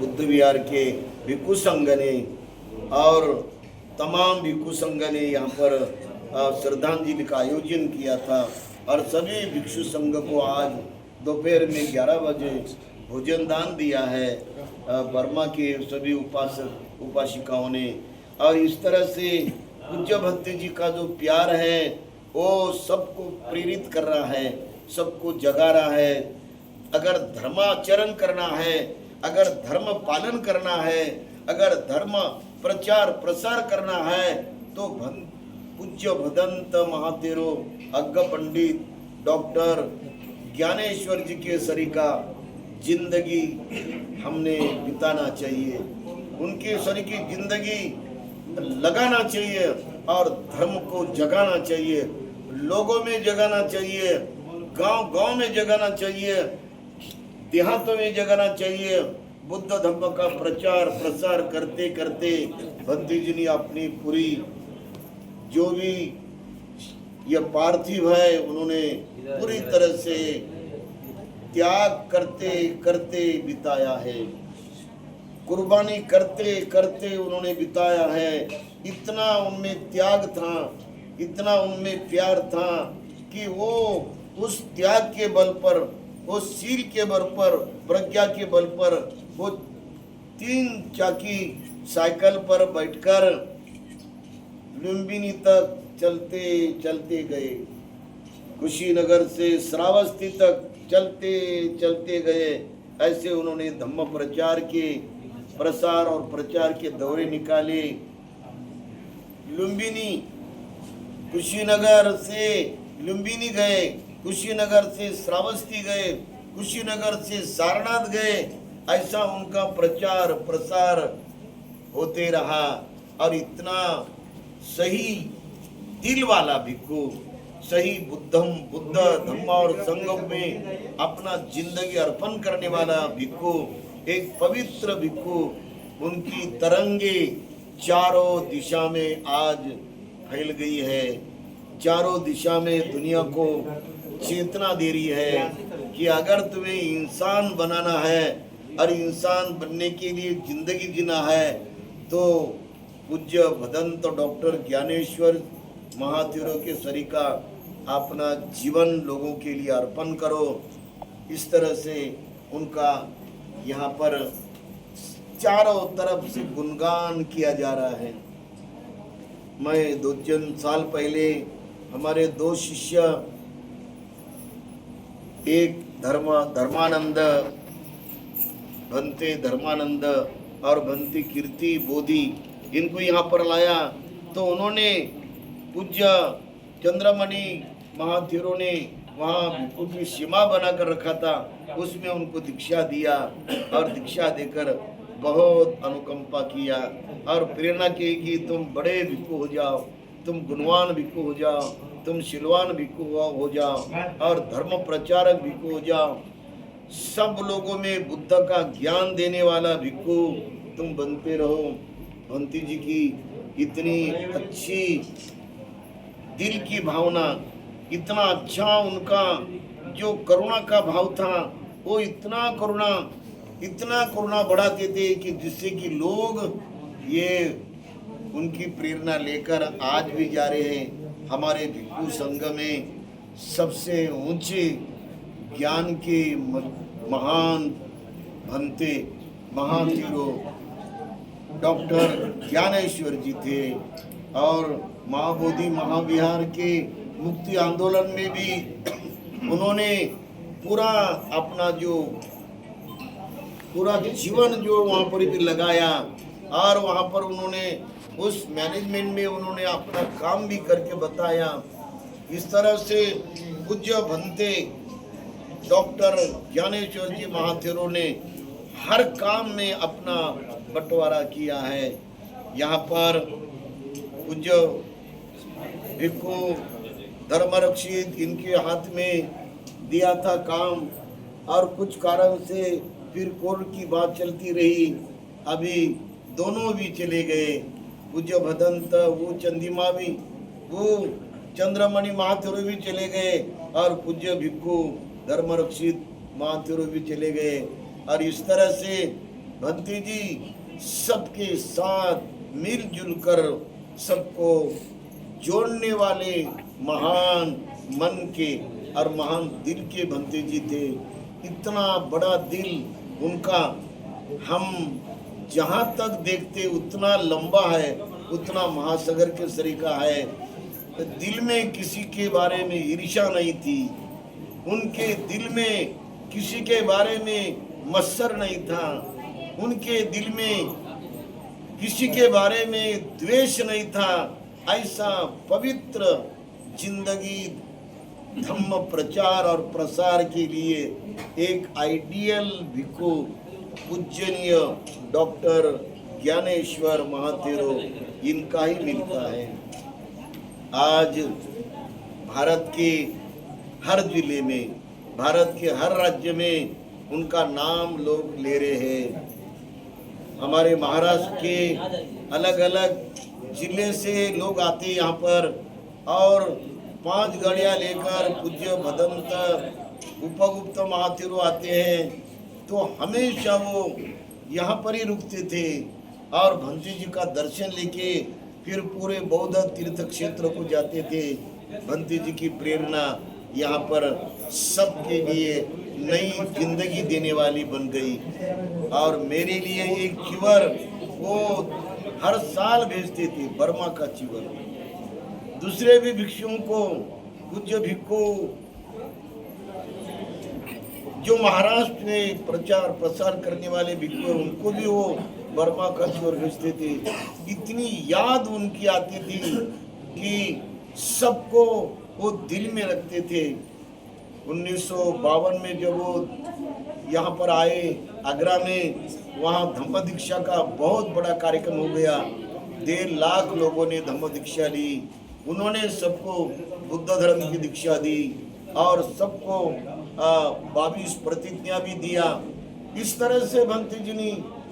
बुद्ध विहार के भिक्षु संघ ने और तमाम भिक्षु संघ ने यहाँ पर श्रद्धांजलि का आयोजन किया था और सभी भिक्षु संघ को आज दोपहर में 11 बजे भोजन दान दिया है बर्मा के सभी उपासक उपासिकाओं ने। और इस तरह से पूज्य भक्ति जी का जो प्यार है वो सबको प्रेरित कर रहा है, सबको जगा रहा है। अगर धर्माचरण करना है, अगर धर्म पालन करना है, अगर धर्म प्रचार प्रसार करना है तो पूज्य भदंत महातेरो अग्ग पंडित डॉक्टर ज्ञानेश्वर जी के सरीका जिंदगी हमने बिताना चाहिए, उनके सरी की जिंदगी लगाना चाहिए और धर्म को जगाना चाहिए, लोगों में जगाना चाहिए, गांव-गांव में जगाना चाहिए, देहातों में जगाना चाहिए। बुद्ध धर्म का प्रचार प्रसार करते करते भक्ति जी ने अपनी पूरी जो भी ये पार्थिव है उन्होंने पूरी तरह से त्याग करते करते बिताया है, कुर्बानी करते करते उन्होंने बिताया है। इतना उनमें त्याग था, इतना उनमें प्यार था कि वो उस त्याग के बल पर, उस शील के बल पर, प्रज्ञा के बल पर वो 3 चाकी साइकिल पर बैठकर लुम्बिनी तक चलते चलते गए, कुशीनगर से श्रावस्ती तक चलते चलते गए। ऐसे उन्होंने धम्म प्रचार के प्रसार और प्रचार के दौरे निकाले। लुम्बिनी कुशीनगर से लुम्बिनी गए, कुशीनगर से श्रावस्ती गए, कुशीनगर से सारनाथ गए। ऐसा उनका प्रचार प्रसार होते रहा और इतना सही दिल वाला भिक्षु, सही बुद्ध धम्म और संगम में अपना जिंदगी अर्पण करने वाला भिक्षु, एक पवित्र भिक्षु, उनकी तरंगे चारों दिशा में आज फैल गई है। चारों दिशा में दुनिया को चेतना दे रही है कि अगर तुम्हें इंसान बनाना है और इंसान बनने के लिए जिंदगी जीना है तो पूज्य भदंत डॉक्टर ज्ञानेश्वर महाथेरो के सरीका अपना जीवन लोगों के लिए अर्पण करो। इस तरह से उनका यहाँ पर चारों तरफ से गुणगान किया जा रहा है। मैं 2 साल पहले हमारे 2 शिष्य, एक धर्मानंद भंते धर्मानंद और भंती कीर्ति बोधि, इनको यहाँ पर लाया तो उन्होंने पूज्य चंद्रमणि महाथेरो ने वहाँ भिक्षु की सीमा बनाकर रखा था, उसमें उनको दीक्षा दिया और दीक्षा देकर बहुत अनुकंपा किया और प्रेरणा की कि तुम बड़े भिक्षु हो जाओ, तुम गुणवान भिक्षु हो जाओ, तुम शीलवान भिक्षु हो जाओ और धर्म प्रचारक भिक्षु हो जाओ, सब लोगों में बुद्ध का ज्ञान देने वाला भिक्षु तुम बनते रहो। भंती जी की इतनी अच्छी दिल की भावना, इतना अच्छा उनका जो करुणा का भाव था, वो इतना करुणा बढ़ाते थे कि जिससे कि लोग ये उनकी प्रेरणा लेकर आज भी जा रहे हैं। हमारे भिक्षु संघ में सबसे ऊंचे ज्ञान के महान भंते महाथेरो डॉक्टर ज्ञानेश्वर जी थे और महाबोधि महाविहार के मुक्ति आंदोलन में भी उन्होंने पूरा अपना जो पूरा जीवन जो वहाँ पर भी लगाया और वहाँ पर उन्होंने उस मैनेजमेंट में उन्होंने अपना काम भी करके बताया। इस तरह से पूज्य भंते डॉक्टर ज्ञानेश्वर जी महाथेरो ने हर काम में अपना बंटवारा किया है। यहाँ पर पूज्य भिक्षु धर्मरक्षित इनके हाथ में दिया था काम और कुछ कारण से फिर कोर्ट की बात चलती रही, अभी दोनों भी चले गए। पूज्य भदंत वो चंदिमा भी, वो चंद्रमणि महाथेरो भी चले गए और पूज्य भिक्षु धर्मरक्षित महाथेरो भी चले गए। और इस तरह से भंती जी सबके साथ मिलजुल कर सबको जोड़ने वाले महान मन के और महान दिल के भंती जी थे। इतना बड़ा दिल उनका, हम जहाँ तक देखते उतना लंबा है, उतना महासागर के सरीका है। तो दिल में किसी के बारे में ईर्ष्या नहीं थी, उनके दिल में किसी के बारे में मत्सर नहीं था, उनके दिल में किसी के बारे में द्वेष नहीं था। ऐसा पवित्र जिंदगी धम्म प्रचार और प्रसार के लिए एक आइडियल भिक्खु पूजनीय डॉक्टर ज्ञानेश्वर महाथेरो इनका ही मिलता है। आज भारत के हर जिले में, भारत के हर राज्य में उनका नाम लोग ले रहे हैं। हमारे महाराष्ट्र के अलग अलग जिले से लोग आते हैं यहाँ पर और 5 गाड़ियाँ लेकर पूज्य भदंत उपगुप्त महाथेरो आते हैं, तो हमेशा वो यहाँ पर ही रुकते थे और भंती जी का दर्शन लेके फिर पूरे बौद्ध तीर्थ क्षेत्र को जाते थे। भंती जी की प्रेरणा यहाँ पर सबके लिए नई जिंदगी देने वाली बन गई। और मेरे लिए एक चिवर वो हर साल भेजते थे, बर्मा का चिवर। दूसरे भी भिक्षुओं को, पूज्य भिक्खु जो महाराष्ट्र में प्रचार प्रसार करने वाले भिक्खु हैं, उनको भी वो बर्मा का चिवर भेजते थे। इतनी याद उनकी आती थी कि सबको वो दिल में रखते थे। 1952 में जब वो यहाँ पर आए आगरा में, वहाँ धम्म दीक्षा का बहुत बड़ा कार्यक्रम हो गया। 1.5 लाख लोगों ने धम्म दीक्षा ली। उन्होंने सबको बुद्ध धर्म की दीक्षा दी और सबको 22 प्रतिज्ञा भी दिया। इस तरह से भंती जी ने